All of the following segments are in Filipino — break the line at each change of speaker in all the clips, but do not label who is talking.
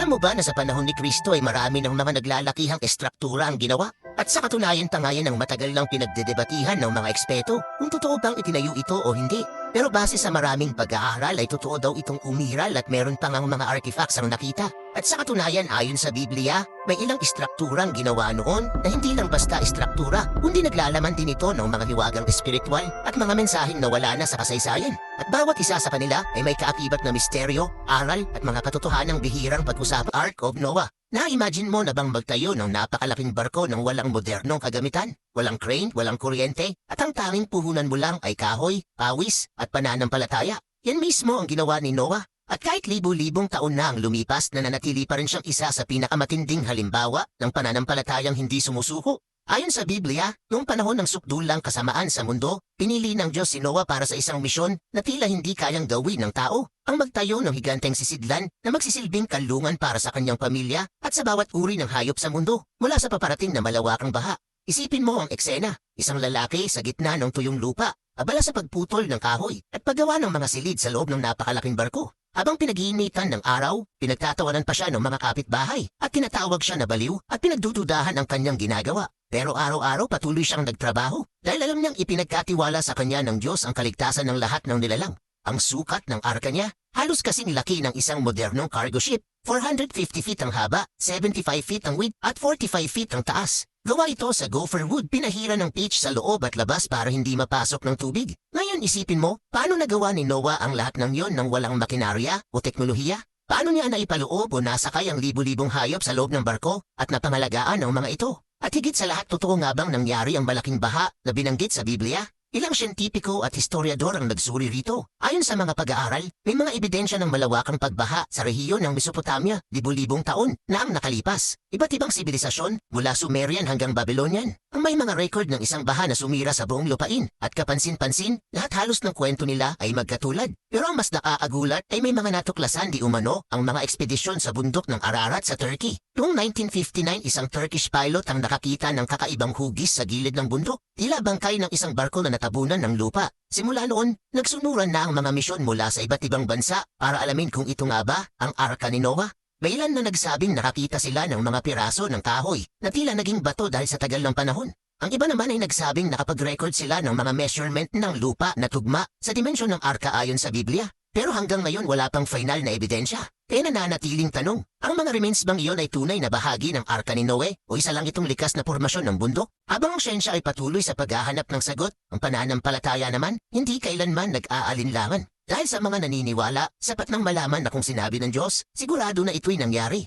Alam mo ba na sa panahon ni Kristo ay marami ng mga naglalakihang estruktura ang ginawa? At sa katunayan tangayan ng matagal lang pinagdedebatihan ng mga eksperto kung totoo bang itinayo ito o hindi. Pero base sa maraming pag-aaral ay totoo daw itong umiral at meron pang ang mga artifacts ang nakita. At sa katunayan ayon sa Biblia, may ilang istrukturang ginawa noon na hindi lang basta istruktura, kundi naglalaman din ito ng mga hiwagang espiritual at mga mensaheng nawala na sa kasaysayan. At bawat isa sa kanila ay may kaakibat na misteryo, aral at mga katotohanang bihirang pag-usap. Ark of Noah. Na-imagine mo na bang magtayo ng napakalaking barko ng walang modernong kagamitan? Walang crane, walang kuryente, at ang tanging puhunan mo lang ay kahoy, pawis, at pananampalataya. Yan mismo ang ginawa ni Noah. At kahit libu-libong taon na ang lumipas, nananatili pa rin siyang isa sa pinakamatinding halimbawa ng pananampalatayang hindi sumusuko. Ayon sa Biblia, noong panahon ng sukdulang kasamaan sa mundo, pinili ng Diyos si Noah para sa isang misyon na tila hindi kayang gawin ng tao, ang magtayo ng higanteng sisidlan na magsisilbing kanlungan para sa kanyang pamilya at sa bawat uri ng hayop sa mundo mula sa paparating na malawakang baha. Isipin mo ang eksena, isang lalaki sa gitna ng tuyong lupa, abala sa pagputol ng kahoy at paggawa ng mga silid sa loob ng napakalaking barko. Habang pinag-iinitan ng araw, pinagtatawanan pa siya ng mga kapitbahay at tinatawag siya na baliw at pinagdududahan ang kanyang ginagawa. Pero araw-araw patuloy siyang nagtrabaho dahil alam niyang ipinagkatiwala sa kanya ng Diyos ang kaligtasan ng lahat ng nilalang. Ang sukat ng arka niya, halos kasing laki ng isang modernong cargo ship. 450 feet ang haba, 75 feet ang width at 45 feet ang taas. Gawa ito sa gopher wood, pinahira ng pitch sa loob at labas para hindi mapasok ng tubig. Ngayon isipin mo, paano nagawa ni Noah ang lahat ng yon nang walang makinarya o teknolohiya? Paano niya naipaloob o nasakay ang libu-libong hayop sa loob ng barko at napangalagaan ang mga ito? At higit sa lahat, totoo nga bang nangyari ang malaking baha na binanggit sa Biblia? Ilang siyentipiko at historiador ang nagsuri rito. Ayon sa mga pag-aaral, may mga ebidensya ng malawakang pagbaha sa rehiyon ng Mesopotamia, libu-libong taon na ang nakalipas. Iba't ibang sibilisasyon mula Sumerian hanggang Babylonian ang may mga record ng isang baha na sumira sa buong lupain at kapansin-pansin, lahat halos ng kwento nila ay magkatulad. Pero ang mas nakaagulat ay may mga natuklasan di umano ang mga ekspedisyon sa bundok ng Ararat sa Turkey. Noong 1959, isang Turkish pilot ang nakakita ng kakaibang hugis sa gilid ng bundok, tila bangkay ng isang barko na natabunan ng lupa. Simula noon, nagsunuran na ang mga misyon mula sa iba't ibang bansa para alamin kung ito nga ba ang arka ni Noah. May ilan na nagsabing nakakita sila ng mga piraso ng kahoy na tila naging bato dahil sa tagal ng panahon. Ang iba naman ay nagsabing nakapag-record sila ng mga measurement ng lupa na tugma sa dimensyon ng arka ayon sa Biblia. Pero hanggang ngayon wala pang final na ebidensya. Kaya nananatiling tanong, ang mga remains bang iyon ay tunay na bahagi ng arka ni Noe o isa lang itong likas na pormasyon ng bundok? Habang ang siyensya ay patuloy sa paghahanap ng sagot, ang pananampalataya naman hindi kailanman nag-aalinlangan. Dahil sa mga naniniwala, sapat nang malaman na kung sinabi ng Diyos, sigurado na ito'y nangyari.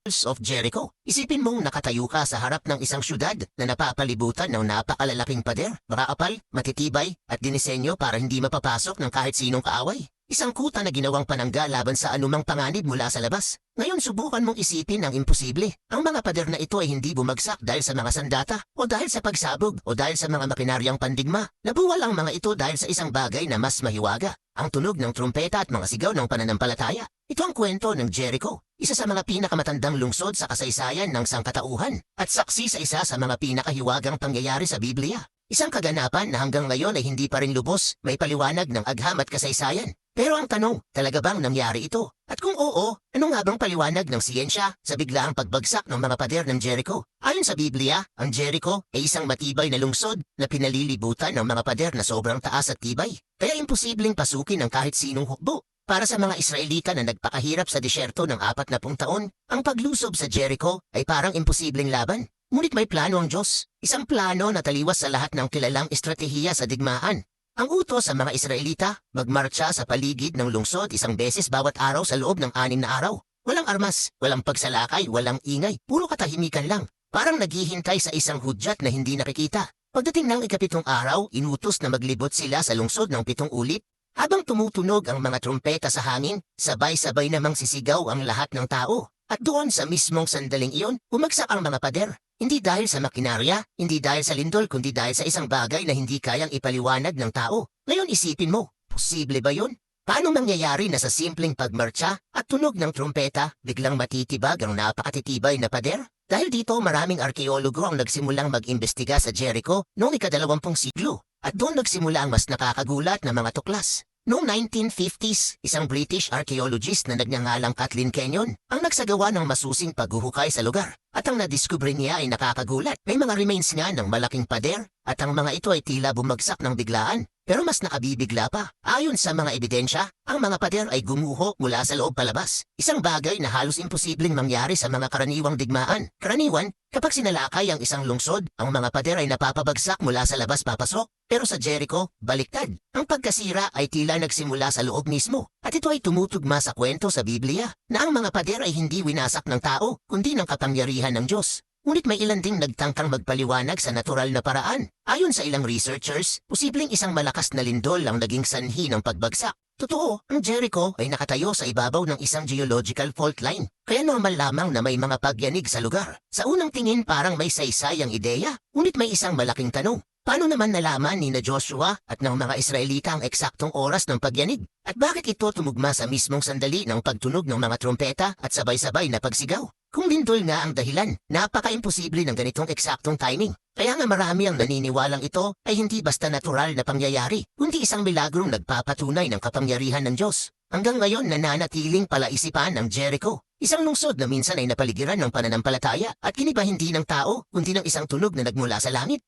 Of Jericho. Isipin mong nakatayo ka sa harap ng isang syudad na napapalibutan ng napakalalaking pader, makakapal, matitibay at dinisenyo para hindi mapapasok ng kahit sinong kaaway. Isang kuta na ginawang panangga laban sa anumang panganib mula sa labas. Ngayon subukan mong isipin ang imposible. Ang mga pader na ito ay hindi bumagsak dahil sa mga sandata o dahil sa pagsabog o dahil sa mga makinaryang pandigma. Nabuwal ang mga ito dahil sa isang bagay na mas mahiwaga. Ang tunog ng trumpeta at mga sigaw ng pananampalataya. Ito ang kwento ng Jericho, isa sa mga pinakamatandang lungsod sa kasaysayan ng sangkatauhan at saksi sa isa sa mga pinakahiwagang pangyayari sa Biblia. Isang kaganapan na hanggang ngayon ay hindi pa rin lubos, may paliwanag ng agham at kasaysayan. Pero ang tanong, talaga bang nangyari ito? At kung oo, ano nga bang paliwanag ng siyensya sa biglaang pagbagsak ng mga pader ng Jericho? Ayon sa Biblia, ang Jericho ay isang matibay na lungsod na pinalilibutan ng mga pader na sobrang taas at tibay. Kaya imposibleng pasukin ng kahit sinong hukbo. Para sa mga Israelita na nagpakahirap sa disyerto ng 40 taon, ang paglusob sa Jericho ay parang imposibleng laban. Ngunit may plano ang Diyos, isang plano na taliwas sa lahat ng kilalang estratehiya sa digmaan. Ang utos sa mga Israelita, magmarcha sa paligid ng lungsod isang beses bawat araw sa loob ng 6 na araw. Walang armas, walang pagsalakay, walang ingay, puro katahimikan lang. Parang naghihintay sa isang hudyat na hindi nakikita. Pagdating ng ika-7 araw, inutos na maglibot sila sa lungsod ng 7 ulit. Habang tumutunog ang mga trumpeta sa hangin, sabay-sabay namang sisigaw ang lahat ng tao. At doon sa mismong sandaling iyon, bumagsak ang mga pader. Hindi dahil sa makinarya, hindi dahil sa lindol, kundi dahil sa isang bagay na hindi kayang ipaliwanag ng tao. Ngayon isipin mo, posible ba yun? Paano mangyayari na sa simpleng pagmarcha at tunog ng trumpeta, biglang matitibag ang napakatitibay na pader? Dahil dito maraming arkeologo ang nagsimulang mag-imbestiga sa Jericho noong ika-20 siglo. At doon nagsimula ang mas nakakagulat na mga tuklas. Noong 1950s, isang British archaeologist na nagngangalang Kathleen Kenyon ang nagsagawa ng masusing paghuhukay sa lugar. At ang nadiskubre niya ay nakakagulat. May mga remains nga ng malaking pader at ang mga ito ay tila bumagsak ng biglaan. Pero mas nakabibigla pa. Ayon sa mga ebidensya, ang mga pader ay gumuho mula sa loob palabas. Isang bagay na halos imposibleng mangyari sa mga karaniwang digmaan. Karaniwan, kapag sinalakay ang isang lungsod, ang mga pader ay napapabagsak mula sa labas papasok. Pero sa Jericho, baliktad. Ang pagkasira ay tila nagsimula sa loob mismo. At ito ay tumutugma sa kwento sa Biblia na ang mga pader ay hindi winasak ng tao, kundi ng kapangyarihan ng Diyos. Ngunit may ilan ding nagtangkang magpaliwanag sa natural na paraan. Ayon sa ilang researchers, posibleng isang malakas na lindol ang naging sanhi ng pagbagsak. Totoo, ang Jericho ay nakatayo sa ibabaw ng isang geological fault line. Kaya normal lamang na may mga pagyanig sa lugar. Sa unang tingin parang may saysay ang ideya, ngunit may isang malaking tanong. Paano naman nalaman ni Joshua at ng mga Israelita ang eksaktong oras ng pagyanig? At bakit ito tumugma sa mismong sandali ng pagtunog ng mga trompeta at sabay-sabay na pagsigaw? Kung lindol nga ang dahilan, napaka-imposible ng ganitong eksaktong timing. Kaya nga marami ang naniniwalang ito ay hindi basta natural na pangyayari, kundi isang milagrong nagpapatunay ng kapangyarihan ng Diyos. Hanggang ngayon nananatiling palaisipan ng Jericho. Isang lungsod na minsan ay napaligiran ng pananampalataya at kiniba hindi ng tao, kundi ng isang tunog na nagmula sa langit.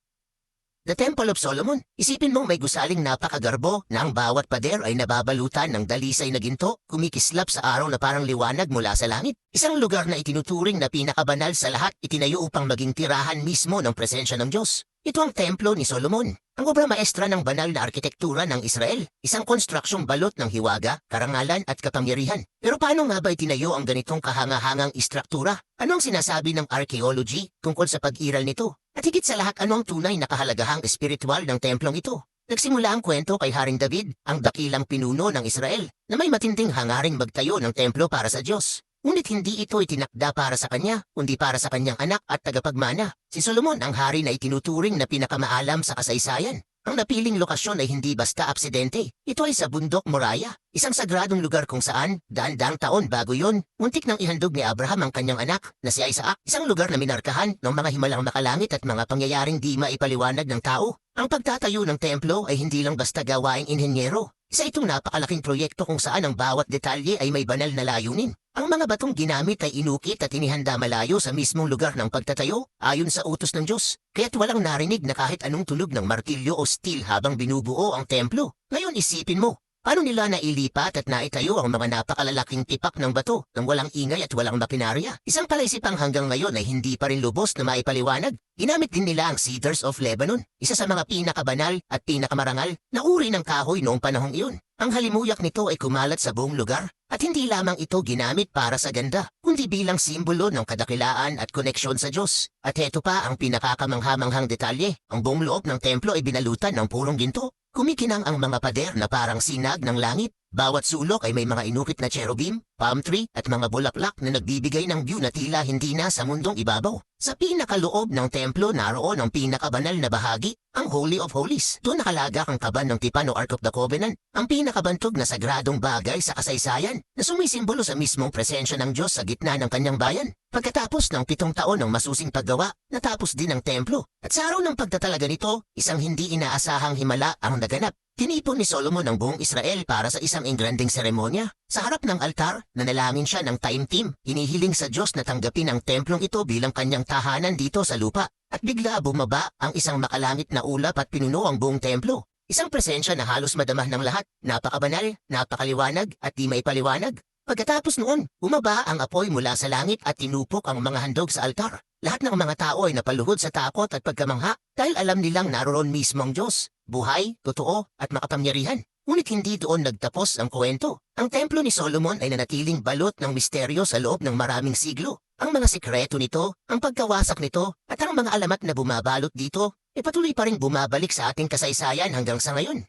The Temple of Solomon, isipin mong may gusaling napakagarbo na ang bawat pader ay nababalutan ng dalisay na ginto, kumikislap sa araw na parang liwanag mula sa langit. Isang lugar na itinuturing na pinakabanal sa lahat, itinayo upang maging tirahan mismo ng presensya ng Diyos. Ito ang templo ni Solomon, ang obra maestra ng banal na arkitektura ng Israel, isang konstruksyong balot ng hiwaga, karangalan at kapangyarihan. Pero paano nga ba itinayo ang ganitong kahangahangang istruktura? Ano ang sinasabi ng archaeology tungkol sa pag-iral nito? At higit sa lahat, ano ang tunay na kahalagahang espiritual ng templong ito? Nagsimula ang kwento kay Haring David, ang dakilang pinuno ng Israel, na may matinding hangaring magtayo ng templo para sa Diyos. Ngunit hindi ito itinakda para sa kanya, kundi para sa kanyang anak at tagapagmana. Si Solomon ang hari na itinuturing na pinakamaalam sa kasaysayan. Ang napiling lokasyon ay hindi basta aksidente. Ito ay sa bundok Moriah, isang sagradong lugar kung saan, daan-daang taon bago yon, muntik nang ihandog ni Abraham ang kanyang anak na si Isaac. Isang lugar na minarkahan ng mga himalang makalangit at mga pangyayaring di maipaliwanag ng tao. Ang pagtatayo ng templo ay hindi lang basta gawaing inhenyero. Isa itong napakalaking proyekto kung saan ang bawat detalye ay may banal na layunin. Ang mga batong ginamit ay inukit at inihanda malayo sa mismong lugar ng pagtatayo ayon sa utos ng Diyos. Kaya't walang narinig na kahit anong tunog ng martilyo o steel habang binubuo ang templo. Ngayon isipin mo, paano nila nailipat at naitayo ang mga napakalalaking tipak ng bato nang walang ingay at walang makinarya? Isang palaisipang hanggang ngayon ay hindi pa rin lubos na maipaliwanag. Ginamit din nila ang Cedars of Lebanon, isa sa mga pinakabanal at pinakamarangal na uri ng kahoy noong panahong iyon. Ang halimuyak nito ay kumalat sa buong lugar at hindi lamang ito ginamit para sa ganda, kundi bilang simbolo ng kadakilaan at koneksyon sa Diyos. At heto pa ang pinakakamanghamanghang detalye, ang buong loob ng templo ay binalutan ng purong ginto. Kumikinang ang mga pader na parang sinag ng langit. Bawat sulok ay may mga inukit na cherubim, palm tree at mga bulaklak na nagbibigay ng view na tila hindi na sa mundong ibabaw. Sa pinakaloob ng templo naroon ang pinakabanal na bahagi, ang Holy of Holies. Doon nakalagak ang kaban ng tipan o Ark of the Covenant, ang pinakabantog na sagradong bagay sa kasaysayan na sumisimbolo sa mismong presensya ng Diyos sa gitna ng kanyang bayan. Pagkatapos ng 7 taon ng masusing paggawa, natapos din ang templo. At sa araw ng pagtatalaga nito, isang hindi inaasahang himala ang naganap. Tinipon ni Solomon ang buong Israel para sa isang engranding seremonya. Sa harap ng altar, nanalangin siya ng time team, hinihiling sa Diyos na tanggapin ang templong ito bilang kanyang tahanan dito sa lupa. At bigla bumaba ang isang makalangit na ulap at pinuno ang buong templo. Isang presensya na halos madamah ng lahat, napakabanal, napakaliwanag at di maipaliwanag. Pagkatapos noon, bumaba ang apoy mula sa langit at tinupok ang mga handog sa altar. Lahat ng mga tao ay napaluhod sa takot at pagkamangha dahil alam nilang naroon mismo ang Diyos, buhay, totoo at makapangyarihan. Ngunit hindi doon nagtapos ang kwento. Ang templo ni Solomon ay nanatiling balot ng misteryo sa loob ng maraming siglo. Ang mga sikreto nito, ang pagkawasak nito at ang mga alamat na bumabalot dito ay patuloy pa rin bumabalik sa ating kasaysayan hanggang sa ngayon.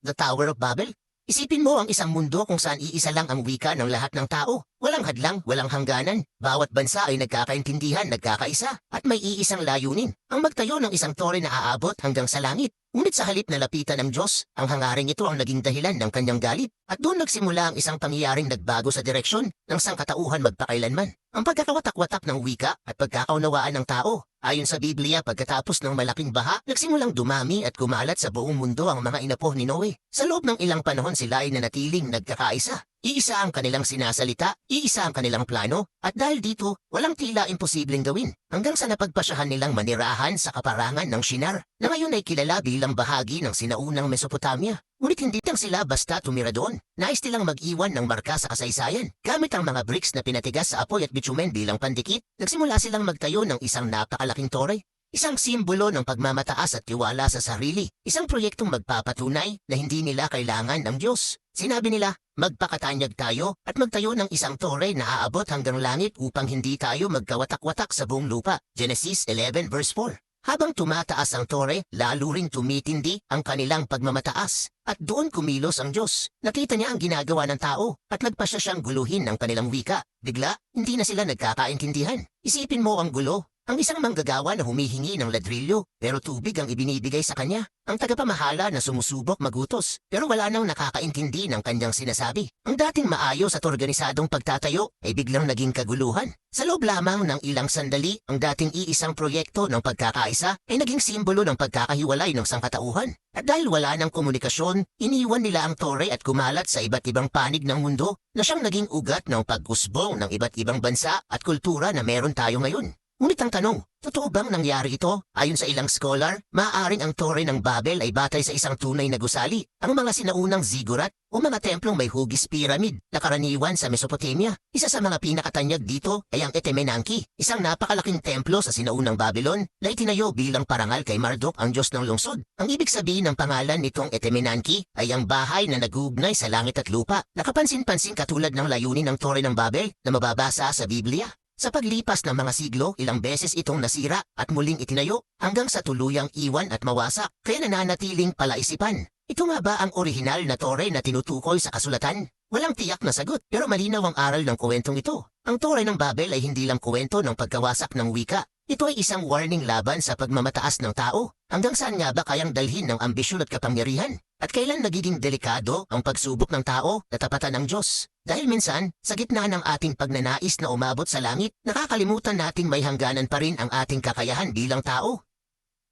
The Tower of Babel. Isipin mo ang isang mundo kung saan iisa lang ang wika ng lahat ng tao. Walang hadlang, walang hangganan. Bawat bansa ay nagkakaintindihan, nagkakaisa, at may iisang layunin. Ang magtayo ng isang tore na aabot hanggang sa langit. Ngunit sa halip na lapitan ng Diyos, ang hangaring ito ang naging dahilan ng kanyang galit. At doon nagsimula ang isang pangyayaring nagbago sa direksyon ng sangkatauhan magpakailanman. Ang pagkakawatak-watak ng wika at pagkakaunawaan ng tao. Ayon sa Biblia, pagkatapos ng malaking baha, nagsimulang dumami at kumalat sa buong mundo ang mga inapo ni Noe. Sa loob ng ilang panahon sila ay nanatiling nagkakaisa. Iisa ang kanilang sinasalita, iisa ang kanilang plano, at dahil dito, walang tila imposibleng gawin. Hanggang sa napagpasyahan nilang manirahan sa kaparangan ng Shinar, na ngayon ay kilala bilang bahagi ng sinaunang Mesopotamia. Ngunit hindi lang sila basta tumira doon. Nais nilang mag-iwan ng marka sa kasaysayan. Gamit ang mga bricks na pinatigas sa apoy at bitumen bilang pandikit, nagsimula silang magtayo ng isang napakalaking tore. Isang simbolo ng pagmamataas at tiwala sa sarili. Isang proyektong magpapatunay na hindi nila kailangan ng Diyos. Sinabi nila, magpakatanyag tayo at magtayo ng isang tore na aabot hanggang langit upang hindi tayo magkawatak-watak sa buong lupa. Genesis 11 verse 4. Habang tumataas ang tore, lalo ring tumitindi ang kanilang pagmamataas. At doon kumilos ang Diyos. Nakita niya ang ginagawa ng tao at nagpasya siyang guluhin ng kanilang wika. Bigla, hindi na sila nagkakaintindihan. Isipin mo ang gulo. Ang isang manggagawa na humihingi ng ladrilyo pero tubig ang ibinibigay sa kanya. Ang tagapamahala na sumusubok magutos pero wala nang nakakaintindi ng kanyang sinasabi. Ang dating maayos at organisadong pagtatayo ay biglang naging kaguluhan. Sa loob lamang ng ilang sandali, ang dating iisang proyekto ng pagkakaisa ay naging simbolo ng pagkakahiwalay ng sangkatauhan. At dahil wala ng komunikasyon, iniwan nila ang tore at kumalat sa iba't ibang panig ng mundo na siyang naging ugat ng pag-usbong ng iba't ibang bansa at kultura na meron tayo ngayon. Ngunit ang tanong, totoo bang nangyari ito? Ayon sa ilang scholar, maaaring ang tore ng Babel ay batay sa isang tunay na gusali, ang mga sinaunang ziggurat o mga templong may hugis pyramid na karaniwan sa Mesopotamia. Isa sa mga pinakatanyag dito ay ang Etemenanki, isang napakalaking templo sa sinaunang Babylon na itinayo bilang parangal kay Marduk, ang Diyos ng lungsod. Ang ibig sabihin ng pangalan nitong Etemenanki ay ang bahay na nag-uugnay sa langit at lupa, nakapansin-pansin katulad ng layunin ng tore ng Babel na mababasa sa Biblia. Sa paglipas ng mga siglo, ilang beses itong nasira at muling itinayo hanggang sa tuluyang iwan at mawasak, kaya nananatiling palaisipan. Ito nga ba ang orihinal na tore na tinutukoy sa kasulatan? Walang tiyak na sagot pero malinaw ang aral ng kwentong ito. Ang tore ng Babel ay hindi lang kwento ng pagkawasak ng wika. Ito ay isang warning laban sa pagmamataas ng tao. Hanggang saan nga ba kayang dalhin ng ambisyon at kapangyarihan? At kailan nagiging delikado ang pagsubok ng tao na tapatan ng Diyos? Dahil minsan, sa gitna ng ating pagnanais na umabot sa langit, nakakalimutan nating may hangganan pa rin ang ating kakayahan bilang tao.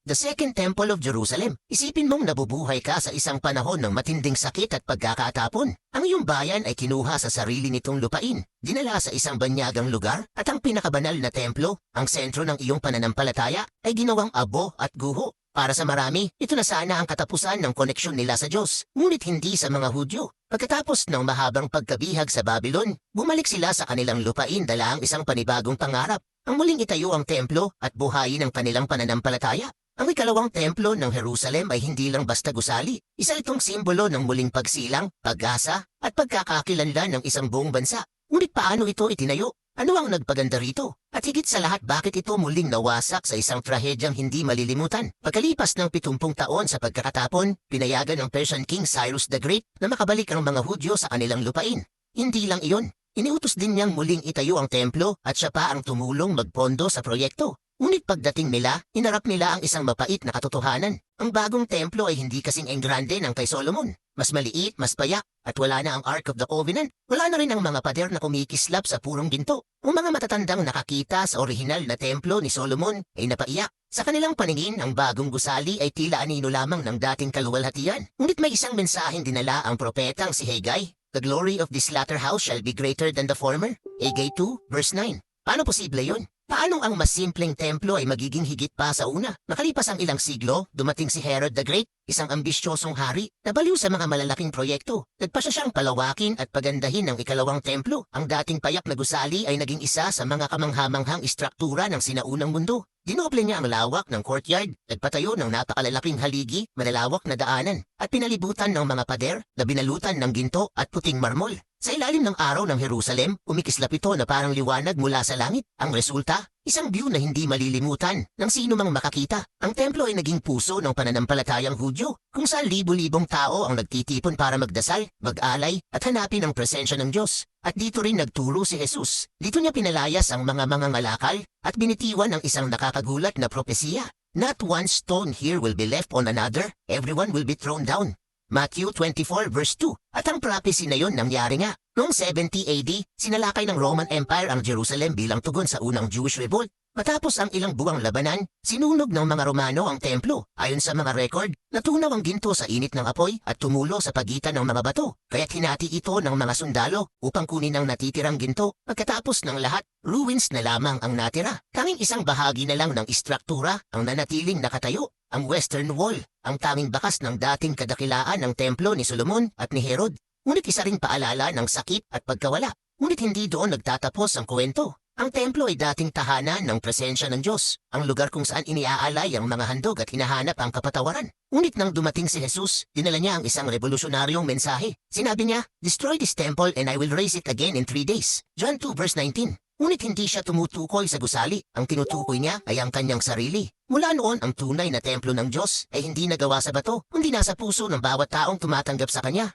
The Second Temple of Jerusalem. Isipin mong nabubuhay ka sa isang panahon ng matinding sakit at pagkakatapon. Ang iyong bayan ay kinuha sa sarili nitong lupain, dinala sa isang banyagang lugar, at ang pinakabanal na templo, ang sentro ng iyong pananampalataya, ay ginawang abo at guho. Para sa marami, ito na sana ang katapusan ng koneksyon nila sa Diyos, ngunit hindi sa mga Hudyo. Pagkatapos ng mahabang pagkabihag sa Babylon, bumalik sila sa kanilang lupain dala ang isang panibagong pangarap, ang muling itayo ang templo at buhayin ang kanilang pananampalataya. Ang ikalawang templo ng Jerusalem ay hindi lang basta gusali. Isa itong simbolo ng muling pagsilang, pag-asa, at pagkakakilanlan ng isang buong bansa. Ngunit paano ito itinayo? Ano ang nagpaganda rito? At higit sa lahat, bakit ito muling nawasak sa isang trahedyang hindi malilimutan? Pagkalipas ng 70 taon sa pagkakatapon, pinayagan ng Persian King Cyrus the Great na makabalik ang mga Hudyo sa kanilang lupain. Hindi lang iyon. Iniutos din niyang muling itayo ang templo at siya pa ang tumulong magpondo sa proyekto. Ngunit pagdating nila, hinarap nila ang isang mapait na katotohanan. Ang bagong templo ay hindi kasing engrande ng kay Solomon. Mas maliit, mas payak, at wala na ang Ark of the Covenant. Wala na rin ang mga pader na kumikislap sa purong ginto. Ang mga matatandang nakakita sa orihinal na templo ni Solomon ay napaiyak. Sa kanilang paningin, ang bagong gusali ay tila anino lamang ng dating kaluwalhatian. Ngunit may isang mensaheng dinala ang propetang si Haggai. The glory of this latter house shall be greater than the former. Haggai 2, verse 9. Paano posible yun? Paano ang mas simpleng templo ay magiging higit pa sa una? Makalipas ang ilang siglo, dumating si Herod the Great, isang ambisyosong hari na baliw sa mga malalaking proyekto. Nagpasya siyang palawakin at pagandahin ang ikalawang templo. Ang dating payak na gusali ay naging isa sa mga kamanghamanghang istruktura ng sinaunang mundo. Dinoble niya ang lawak ng courtyard, nagpatayo ng napakalalaking haligi, malalawak na daanan, at pinalibutan ng mga pader na binalutan ng ginto at puting marmol. Sa ilalim ng araw ng Jerusalem, umikislap ito na parang liwanag mula sa langit. Ang resulta, isang view na hindi malilimutan ng sino mang makakita. Ang templo ay naging puso ng pananampalatayang Hudyo, kung saan libo-libong tao ang nagtitipon para magdasal, mag-alay, at hanapin ang presensya ng Diyos. At dito rin nagturo si Jesus. Dito niya pinalayas ang mga mangangalakal at binitiwan ang isang nakakagulat na propesiya. Not one stone here will be left on another, everyone will be thrown down. Matthew 24 verse 2. At ang prophecy na yon nangyari nga. Noong 70 AD, sinalakay ng Roman Empire ang Jerusalem bilang tugon sa unang Jewish revolt. Matapos ang ilang buwang labanan, sinunog ng mga Romano ang templo. Ayon sa mga record, natunaw ang ginto sa init ng apoy at tumulo sa pagitan ng mga bato. Kaya't hinati ito ng mga sundalo upang kunin ang natitirang ginto. Pagkatapos ng lahat, ruins na lamang ang natira. Tanging isang bahagi na lang ng istruktura ang nanatiling nakatayo. Ang Western Wall, ang tanging bakas ng dating kadakilaan ng templo ni Solomon at ni Herod. Ngunit isa ring paalala ng sakit at pagkawala. Ngunit hindi doon nagtatapos ang kwento. Ang templo ay dating tahanan ng presensya ng Diyos, ang lugar kung saan iniaalay ang mga handog at hinahanap ang kapatawaran. Ngunit nang dumating si Jesus, dinala niya ang isang revolusyonaryong mensahe. Sinabi niya, "Destroy this temple and I will raise it again in 3 days." John 2 verse 19. Ngunit hindi siya tumutukoy sa gusali. Ang tinutukoy niya ay ang kanyang sarili. Mula noon, ang tunay na templo ng Diyos ay hindi nagawa sa bato, kundi nasa puso ng bawat taong tumatanggap sa kanya.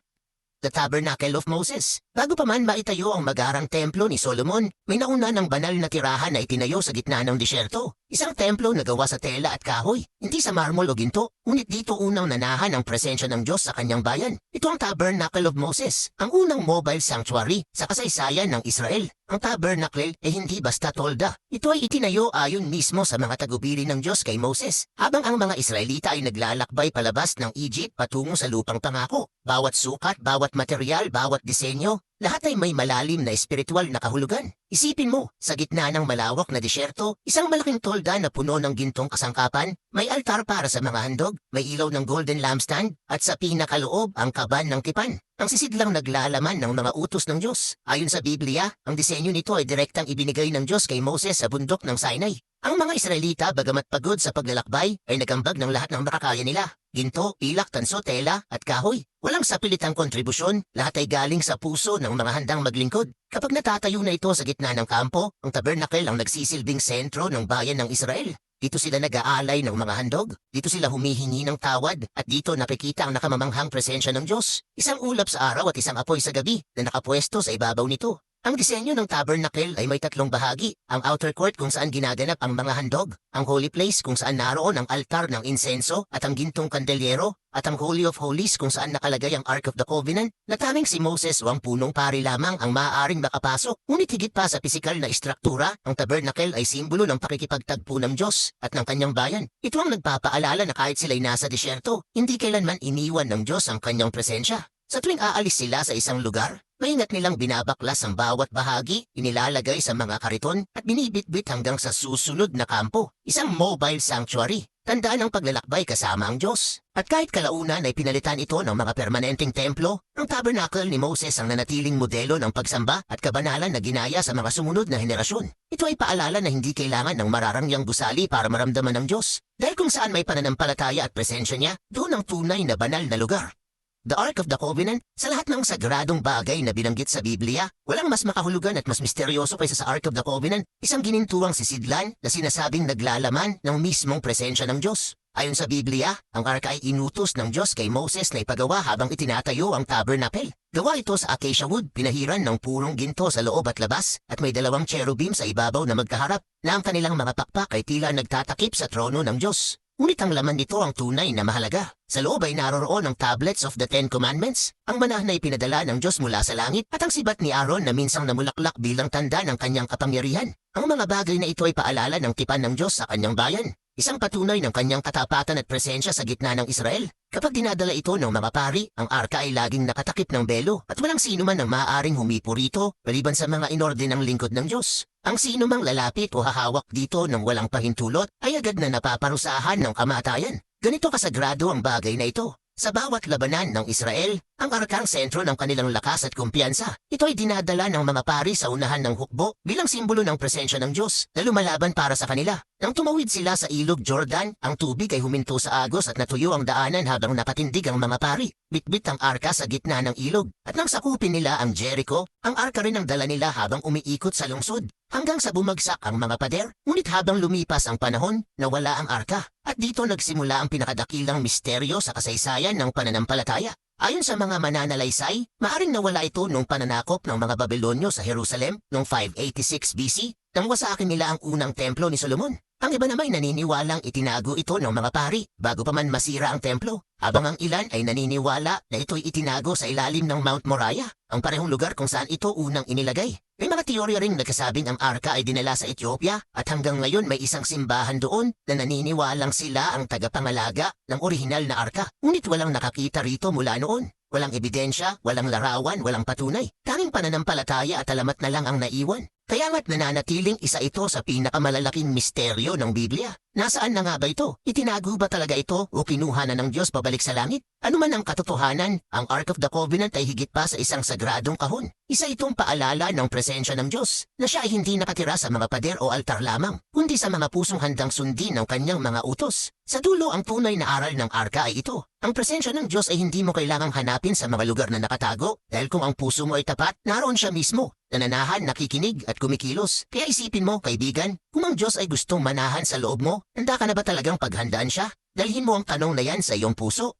The Tabernacle of Moses. Bago pa man maitayo ang magarang templo ni Solomon, may nauna ng banal na tirahan na itinayo sa gitna ng disyerto. Isang templo na gawa sa tela at kahoy, hindi sa marmol o ginto, ngunit dito unang nanahan ang presensya ng Diyos sa kanyang bayan. Ito ang Tabernacle of Moses, ang unang mobile sanctuary sa kasaysayan ng Israel. Ang tabernacle ay hindi basta tolda. Ito ay itinayo ayon mismo sa mga tagubilin ng Diyos kay Moses, habang ang mga Israelita ay naglalakbay palabas ng Egypt patungo sa lupang pangako. Bawat sukat, bawat material, bawat disenyo, lahat ay may malalim na espiritual na kahulugan. Isipin mo, sa gitna ng malawak na disyerto, isang malaking tolda na puno ng gintong kasangkapan, may altar para sa mga handog, may ilaw ng golden lampstand, at sa pinakaloob ang kaban ng tipan. Ang sisidlang naglalaman ng mga utos ng Diyos. Ayon sa Biblia, ang disenyo nito ay direktang ibinigay ng Diyos kay Moses sa bundok ng Sinai. Ang mga Israelita, bagamat pagod sa paglalakbay, ay nagambag ng lahat ng makakaya nila. Ginto, pilak, tanso, tela, at kahoy. Walang sapilitang kontribusyon, lahat ay galing sa puso ng mga handang maglingkod. Kapag natatayo na ito sa gitna ng kampo, ang tabernacle ang nagsisilbing sentro ng bayan ng Israel. Dito sila nag-aalay ng mga handog, dito sila humihingi ng tawad, at dito nakikita ang nakamamanghang presensya ng Diyos. Isang ulap sa araw at isang apoy sa gabi na nakapwesto sa ibabaw nito. Ang disenyo ng tabernacle ay may 3 bahagi. Ang outer court kung saan ginaganap ang mga handog, ang holy place kung saan naroon ang altar ng insenso at ang gintong kandelyero, at ang Holy of Holies kung saan nakalagay ang Ark of the Covenant, na tanging si Moses o ang punong pari lamang ang maaaring makapasok. Ngunit higit pa sa pisikal na istruktura, ang tabernacle ay simbolo ng pakikipagtagpo ng Diyos at ng kanyang bayan. Ito ang nagpapaalala na kahit sila'y nasa disyerto, hindi kailanman iniwan ng Diyos ang kanyang presensya. Sa tuwing aalis sila sa isang lugar, maingat nilang binabaklas ang bawat bahagi, inilalagay sa mga kariton at binibitbit hanggang sa susunod na kampo. Isang mobile sanctuary. Tandaan ang paglalakbay kasama ang Diyos. At kahit kalaunan ay pinalitan ito ng mga permanenteng templo, ang tabernacle ni Moses ang nanatiling modelo ng pagsamba at kabanalan na ginaya sa mga sumunod na henerasyon. Ito ay paalala na hindi kailangan ng mararangyang gusali para maramdaman ng Diyos. Dahil kung saan may pananampalataya at presensya niya, doon ang tunay na banal na lugar. The Ark of the Covenant, sa lahat ng sagradong bagay na binanggit sa Biblia, walang mas makahulugan at mas misteryoso kaysa sa Ark of the Covenant, isang ginintuang sisidlan na sinasabing naglalaman ng mismong presensya ng Diyos. Ayon sa Biblia, ang arka ay inutos ng Diyos kay Moses na ipagawa habang itinatayo ang tabernacle. Gawa ito sa acacia wood, pinahiran ng purong ginto sa loob at labas, at may 2 cherubim sa ibabaw na magkaharap, na ang kanilang mga pakpak ay tila nagtatakip sa trono ng Diyos. Ngunit ang laman nito ang tunay na mahalaga. Sa loob ay naroroon ang tablets of the 10 Commandments, ang manah na ipinadala ng Diyos mula sa langit, at ang sibat ni Aaron na minsang namulaklak bilang tanda ng kanyang kapangyarihan. Ang mga bagay na ito ay paalala ng tipan ng Diyos sa kanyang bayan. Isang patunay ng kanyang katapatan at presensya sa gitna ng Israel. Kapag dinadala ito ng mga pari, ang arka ay laging nakatakip ng belo at walang sino man ang maaaring humipo rito maliban sa mga inordinang lingkod ng Diyos. Ang sino mang lalapit o hahawak dito ng walang pahintulot ay agad na napaparusahan ng kamatayan. Ganito kasagrado ang bagay na ito. Sa bawat labanan ng Israel, ang arka ang sentro ng kanilang lakas at kumpiyansa. Ito ay dinadala ng mga pari sa unahan ng hukbo bilang simbolo ng presensya ng Diyos na lumalaban para sa kanila. Nang tumawid sila sa ilog Jordan, ang tubig ay huminto sa agos at natuyo ang daanan habang napatindig ang mga pari. Bitbit ang arka sa gitna ng ilog. At nang sakupin nila ang Jericho, ang arka rin ang dala nila habang umiikot sa lungsod. Hanggang sa bumagsak ang mga pader, ngunit habang lumipas ang panahon, nawala ang arka. At dito nagsimula ang pinakadakilang misteryo sa kasaysayan ng pananampalataya. Ayon sa mga mananalaysay, maaring nawala ito nung pananakop ng mga Babilonyo sa Jerusalem noong 586 BC, nang wasakin nila ang unang templo ni Solomon. Ang iba naman ay naniniwalang itinago ito ng mga pari bago pa man masira ang templo, habang ang ilan ay naniniwala na ito'y itinago sa ilalim ng Mount Moriah, ang parehong lugar kung saan ito unang inilagay. May mga teorya ring nagsasabing ang arka ay dinala sa Ethiopia at hanggang ngayon may isang simbahan doon na naniniwalang sila ang tagapangalaga ng orihinal na arka. Ngunit walang nakakita rito mula noon. Walang ebidensya, walang larawan, walang patunay. Tanging pananampalataya at alamat na lang ang naiwan. Kaya nga't nananatiling isa ito sa pinakamalalaking misteryo ng Biblia. Nasaan na nga ba ito? Itinago ba talaga ito o kinuha na ng Diyos pabalik sa langit? Ano man ang katotohanan, ang Ark of the Covenant ay higit pa sa isang sagradong kahon. Isa itong paalala ng presensya ng Diyos na siya ay hindi nakatira sa mga pader o altar lamang, kundi sa mga pusong handang sundin ng kanyang mga utos. Sa dulo, ang tunay na aral ng arka ay ito. Ang presensya ng Diyos ay hindi mo kailangang hanapin sa mga lugar na nakatago dahil kung ang puso mo ay tapat, naroon siya mismo. Nananahan, nakikinig at kumikilos. Kaya isipin mo, kaibigan, kung ang Diyos ay gustong manahan sa loob mo, handa ka na ba talagang paghandaan siya? Dalhin mo ang tanong na yan sa iyong puso.